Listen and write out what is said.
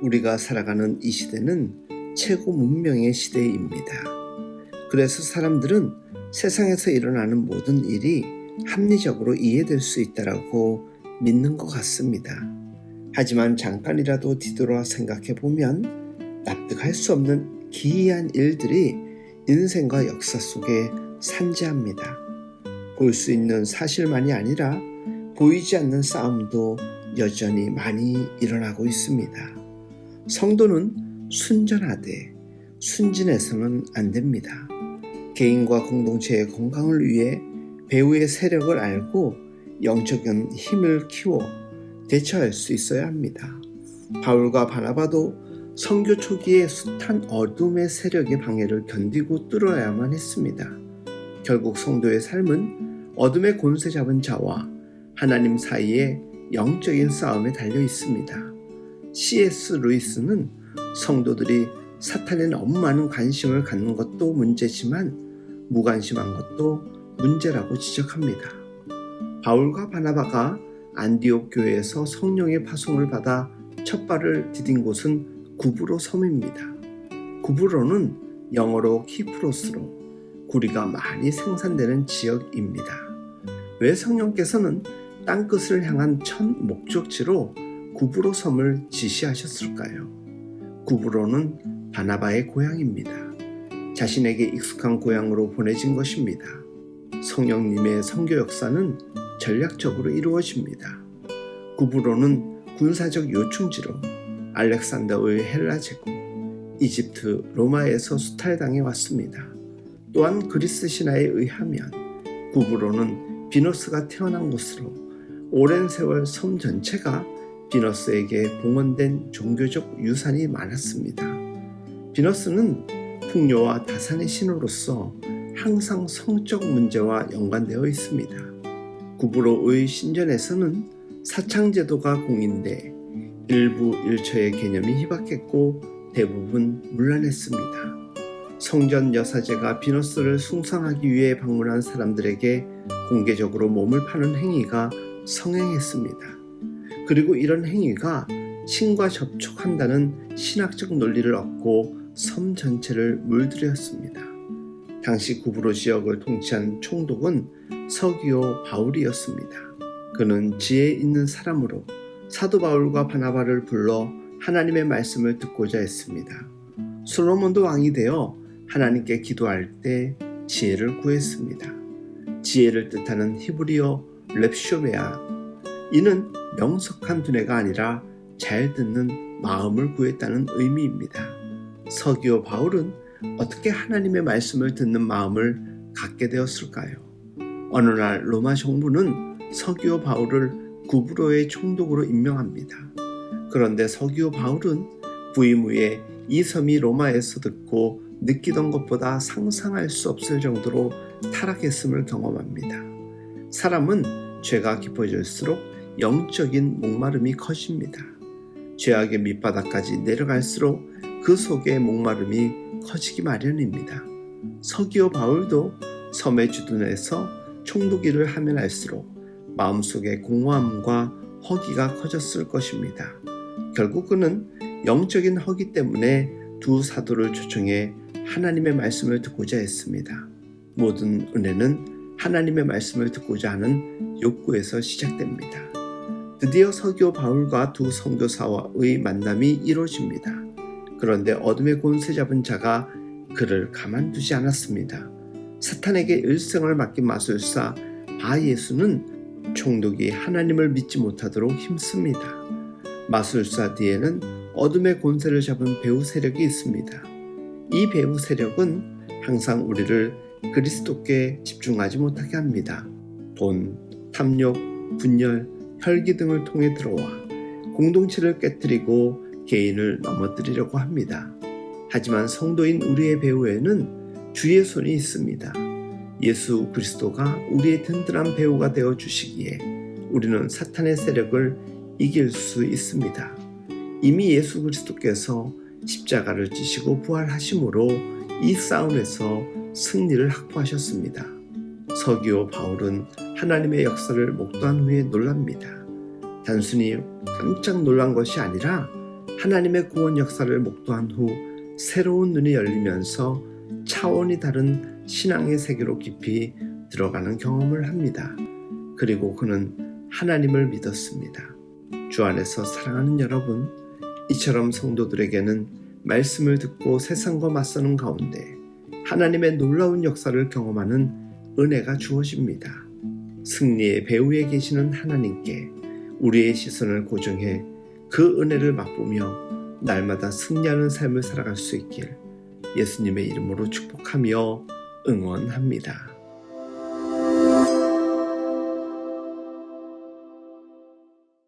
우리가 살아가는 이 시대는 최고 문명의 시대입니다. 그래서 사람들은 세상에서 일어나는 모든 일이 합리적으로 이해될 수 있다고 믿는 것 같습니다. 하지만 잠깐이라도 뒤돌아 생각해 보면 납득할 수 없는 기이한 일들이 인생과 역사 속에 산재합니다. 볼 수 있는 사실만이 아니라 보이지 않는 싸움도 여전히 많이 일어나고 있습니다. 성도는 순전하되 순진해서는 안 됩니다. 개인과 공동체의 건강을 위해 배후의 세력을 알고 영적인 힘을 키워 대처할 수 있어야 합니다. 바울과 바나바도 선교 초기에 숱한 어둠의 세력의 방해를 견디고 뚫어야만 했습니다. 결국 성도의 삶은 어둠의 권세 잡은 자와 하나님 사이에 영적인 싸움에 달려 있습니다. C.S. 루이스는 성도들이 사탄에 너무 많은 관심을 갖는 것도 문제지만 무관심한 것도 문제라고 지적합니다. 바울과 바나바가 안디옥 교회에서 성령의 파송을 받아 첫 발을 디딘 곳은 구브로 섬입니다. 구브로는 영어로 키프로스로 구리가 많이 생산되는 지역입니다. 왜 성령께서는 땅끝을 향한 첫 목적지로 구브로 섬을 지시하셨을까요? 구브로는 바나바의 고향입니다. 자신에게 익숙한 고향으로 보내진 것입니다. 성령님의 선교 역사는 전략적으로 이루어집니다. 구브로는 군사적 요충지로 알렉산더의 헬라 제국, 이집트, 로마에서 수탈당해 왔습니다. 또한 그리스 신화에 의하면 구브로는 비너스가 태어난 곳으로 오랜 세월 섬 전체가 비너스에게 봉헌된 종교적 유산이 많았습니다. 비너스는 풍요와 다산의 신으로서 항상 성적 문제와 연관되어 있습니다. 구브로의 신전에서는 사창제도가 공인돼 일부 일처의 개념이 희박했고 대부분 문란했습니다. 성전 여사제가 비너스를 숭상하기 위해 방문한 사람들에게 공개적으로 몸을 파는 행위가 성행했습니다. 그리고 이런 행위가 신과 접촉한다는 신학적 논리를 얻고 섬 전체를 물들였습니다. 당시 구브로 지역을 통치한 총독은 서기오 바울이었습니다. 그는 지혜 있는 사람으로 사도 바울과 바나바를 불러 하나님의 말씀을 듣고자 했습니다. 솔로몬도 왕이 되어 하나님께 기도할 때 지혜를 구했습니다. 지혜를 뜻하는 히브리어 렙쇼메아, 이는 명석한 두뇌가 아니라 잘 듣는 마음을 구했다는 의미입니다. 서기오 바울은 어떻게 하나님의 말씀을 듣는 마음을 갖게 되었을까요? 어느 날 로마 정부는 서기오 바울을 구브로의 총독으로 임명합니다. 그런데 서기오 바울은 부임 후에 이 섬이 로마에서 듣고 느끼던 것보다 상상할 수 없을 정도로 타락했음을 경험합니다. 사람은 죄가 깊어질수록 영적인 목마름이 커집니다. 죄악의 밑바닥까지 내려갈수록 그 속에 목마름이 커지기 마련입니다. 서기오 바울도 섬의 주둔에서 총독 일을 하면 할수록 마음속에 공허함과 허기가 커졌을 것입니다. 결국 그는 영적인 허기 때문에 두 사도를 초청해 하나님의 말씀을 듣고자 했습니다. 모든 은혜는 하나님의 말씀을 듣고자 하는 욕구에서 시작됩니다. 드디어 서기오 바울과 두 선교사와의 만남이 이루어집니다. 그런데 어둠의 권세 잡은 자가 그를 가만두지 않았습니다. 사탄에게 일생을 맡긴 마술사 바예수는 총독이 하나님을 믿지 못하도록 힘씁니다. 마술사 뒤에는 어둠의 권세를 잡은 배후 세력이 있습니다. 이 배후 세력은 항상 우리를 그리스도께 집중하지 못하게 합니다. 돈, 탐욕, 분열, 혈기 등을 통해 들어와 공동체를 깨뜨리고 개인을 넘어뜨리려고 합니다. 하지만 성도인 우리의 배후에는 주의 손이 있습니다. 예수 그리스도가 우리의 든든한 배후가 되어 주시기에 우리는 사탄의 세력을 이길 수 있습니다. 이미 예수 그리스도께서 십자가를 지시고 부활하심으로 이 싸움에서 승리를 확보하셨습니다. 서기오 바울은 하나님의 역사를 목도한 후에 놀랍니다. 단순히 깜짝 놀란 것이 아니라 하나님의 구원 역사를 목도한 후 새로운 눈이 열리면서 차원이 다른 신앙의 세계로 깊이 들어가는 경험을 합니다. 그리고 그는 하나님을 믿었습니다. 주 안에서 사랑하는 여러분, 이처럼 성도들에게는 말씀을 듣고 세상과 맞서는 가운데 하나님의 놀라운 역사를 경험하는 은혜가 주어집니다. 승리의 배후에 계시는 하나님께 우리의 시선을 고정해 그 은혜를 맛보며 날마다 승리하는 삶을 살아갈 수 있길 예수님의 이름으로 축복하며 응원합니다.